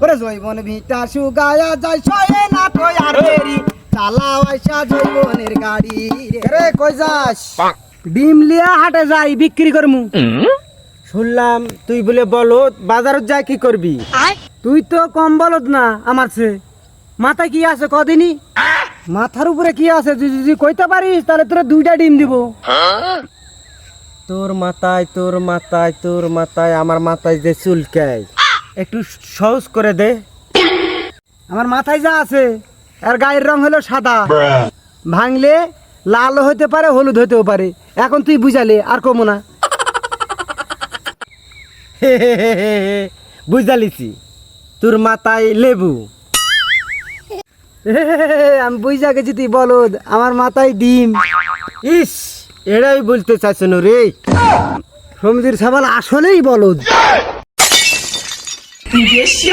ওরে জৈবন ভিটা সুগায়া যায় সয়ে না তো আর দেরি চালাও আইসা জৈবনের গাড়ি রে কই যাস ডিম লিয়া হাটে যাই বিক্রি করমু শুনলাম তুই বলে বলদ বাজারত যাই কি করবি? তুই তো কম বলদ না আমার চেয়ে মাথায় কি আছে কদিনই মাথার উপরে কি আছে তুই যদি কইতে পারিস তাহলে তোরা 2টা ডিম দিব তোর মাথায় আমার মাথায় যে চুলকায় একটু সহজ করে দে। আমার মাথায় যা আছে আর গায়ের রং হলো সাদা ভাঙলে লাল হতে পারে হলুদ হতেও পারে এখন তুই বুঝালে আর কমো না বুঝালিছি তোর মাথায় লেবু। আমি বুঝা গেছি তুই বলদ আমার মাথায় ডিম ইস এটাই বলতে চাইছ না রে। সমুদ্রের সাবাল আসলেই বলদ।你别笑。